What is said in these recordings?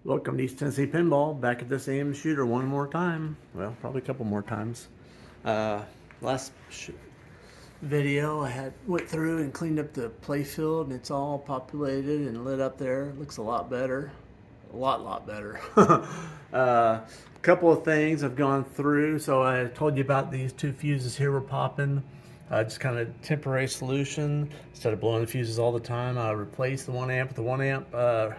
Welcome to East Tennessee Pinball, back at this AM shooter one more time. Well, probably a couple more times. Last video I went through and cleaned up the play field, and it's all populated and lit up there. It looks a lot better. A lot better. Couple of things I've gone through. So I told you about these two fuses here were popping. Just kind of temporary solution. Instead of blowing the fuses all the time, I replaced the 1 amp with the 1 amp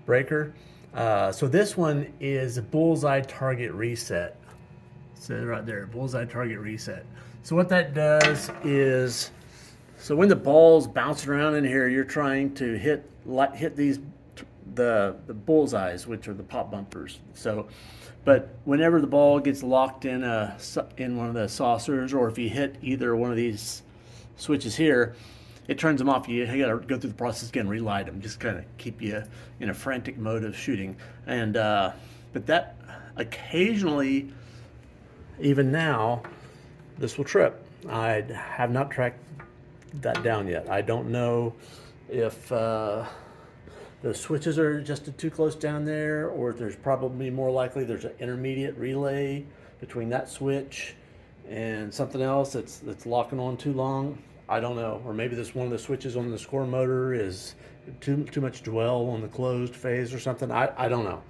breaker. So this one is a bullseye target reset. So right there, bullseye target reset. So what that does is, so when the ball's bouncing around in here, you're trying to hit these the bullseyes, which are the pop bumpers. So, but whenever the ball gets locked in one of the saucers, or if you hit either one of these switches here, it turns them off. You got to go through the process again, relight them, just kind of keep you in a frantic mode of shooting. And but that occasionally, even now, this will trip. I have not tracked that down yet. I don't know if the switches are adjusted too close down there, or there's probably more likely there's an intermediate relay between that switch and something else that's locking on too long. I don't know. Or maybe this one of the switches on the score motor is too much dwell on the closed phase or something. I don't know.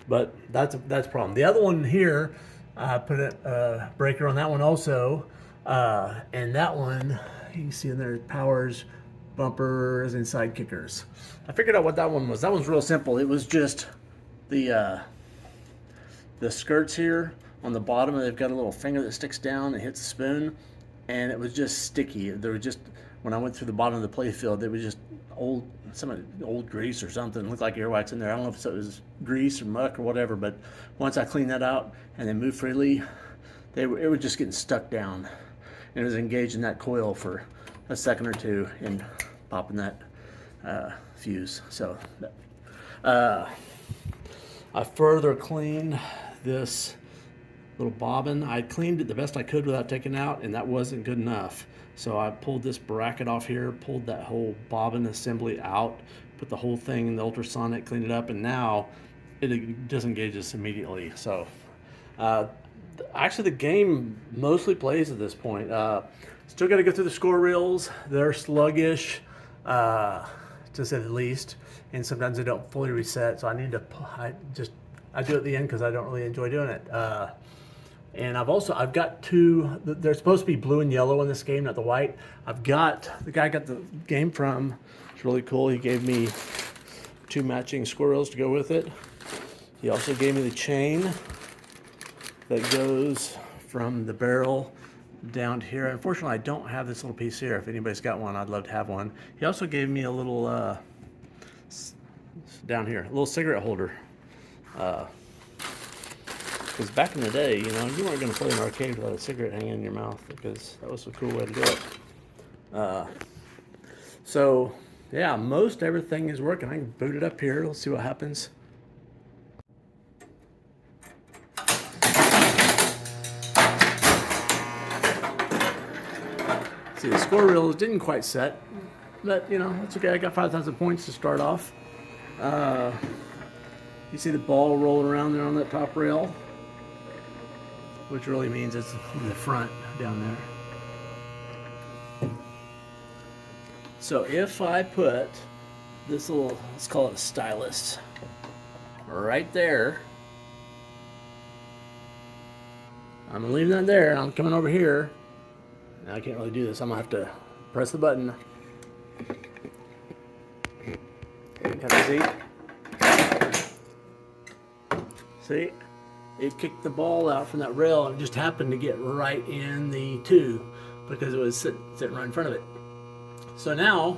But that's a problem. The other one here, I put a breaker on that one also. And that one, you can see in there, powers bumpers and side kickers. I figured out what that one was. That one's real simple. It was just the skirts here on the bottom. They've got a little finger that sticks down and hits the spoon, and it was just sticky. There was just, when I went through the bottom of the play field, it was just some old grease or something. It looked like airwax in there. I don't know if it was grease or muck or whatever, but once I cleaned that out and then moved freely, it was just getting stuck down, and it was engaged in that coil for a second or two and popping that fuse. So I further cleaned this little bobbin. I cleaned it the best I could without taking it out, and that wasn't good enough. So I pulled this bracket off here, pulled that whole bobbin assembly out, put the whole thing in the ultrasonic, cleaned it up, and now it disengages immediately. So actually the game mostly plays at this point. Still got to go through the score reels. They're sluggish, to say the least, and sometimes they don't fully reset. So I need to, I do it at the end because I don't really enjoy doing it. And I've got two. They're supposed to be blue and yellow in this game, not the white. The guy I got the game from. It's really cool. He gave me 2 matching score reels to go with it. He also gave me the chain that goes from the barrel down here. Unfortunately, I don't have this little piece here. If anybody's got one, I'd love to have one. He also gave me a little down here, a little cigarette holder. Because back in the day, you weren't going to play an arcade without a cigarette hanging in your mouth, because that was a cool way to do it. So yeah, most everything is working. I can boot it up here. Let's see what happens. See, the score reels didn't quite set, but that's okay. I got 5,000 points to start off. You see the ball rolling around there on that top rail, which really means it's in the front down there. So if I put this little, let's call it a stylus, right there, I'm gonna leave that there, and I'm coming over here. Now I can't really do this. I'm gonna have to press the button. Kind of see, it kicked the ball out from that rail, and it just happened to get right in the tube because it was sitting right in front of it. So now,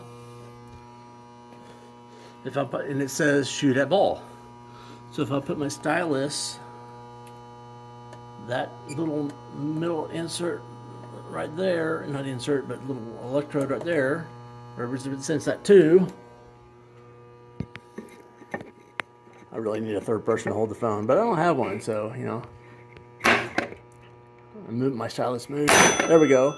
if I put, and it says shoot at ball. So if I put my stylus, that little middle insert right there, not insert, but little electrode right there, represents that too. I really need a third person to hold the phone, but I don't have one, so I move my stylus move. There we go.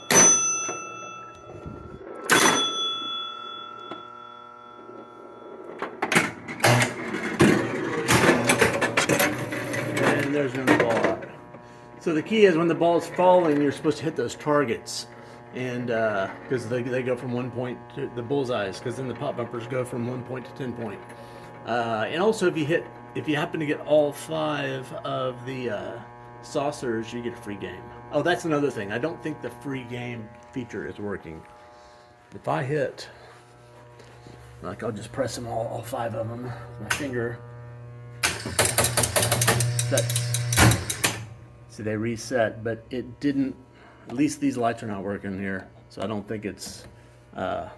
and there's another ball out. So the key is when the ball is falling, you're supposed to hit those targets, and because they go from 1 point to the bullseyes, because then the pop bumpers go from 1 point to 10 point. And also if you happen to get all 5 of the saucers, you get a free game. Oh, that's another thing. I don't think the free game feature is working. If I hit, like, I'll just press them all 5 of them with my finger. See, they reset, but it didn't. At least these lights are not working here, so I don't think it's. That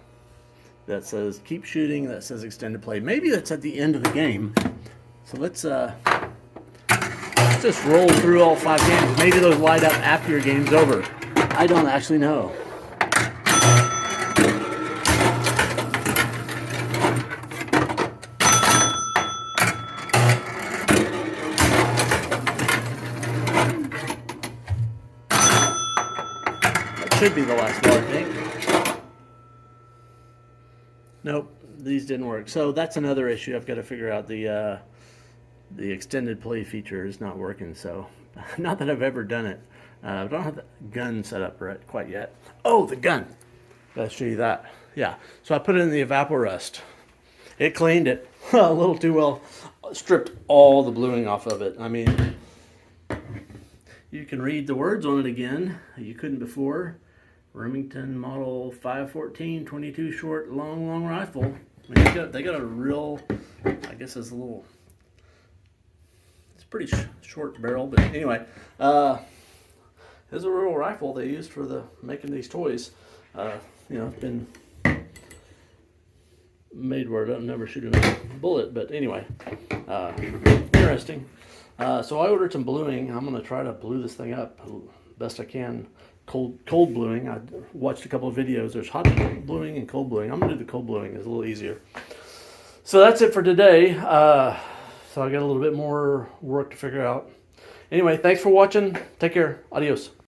says keep shooting. That says extended play. Maybe that's at the end of the game. So let's just roll through all 5 games. Maybe those light up after your game's over. I don't actually know. Should be the last bar, I think. Nope, these didn't work. So that's another issue. I've got to figure out the extended play feature is not working. So not that I've ever done it. I don't have the gun set up right quite yet. Oh, the gun. I'll show you that. Yeah. So I put it in the Evaporust. It cleaned it a little too well. Stripped all the bluing off of it. I mean, you can read the words on it again. You couldn't before. Remington model 514, 22 short, long rifle. I mean, they got a real, I guess it's a little, it's a pretty short barrel, but anyway, it's a real rifle they used for making these toys. You know, it's been made where it doesn't never shoot another bullet, but anyway, interesting. So I ordered some bluing. I'm going to try to blue this thing up best I can. Cold bluing. I watched a couple of videos. There's hot bluing and cold bluing. I'm going to do the cold bluing. It's a little easier. So that's it for today. So I got a little bit more work to figure out. Anyway, thanks for watching. Take care. Adios.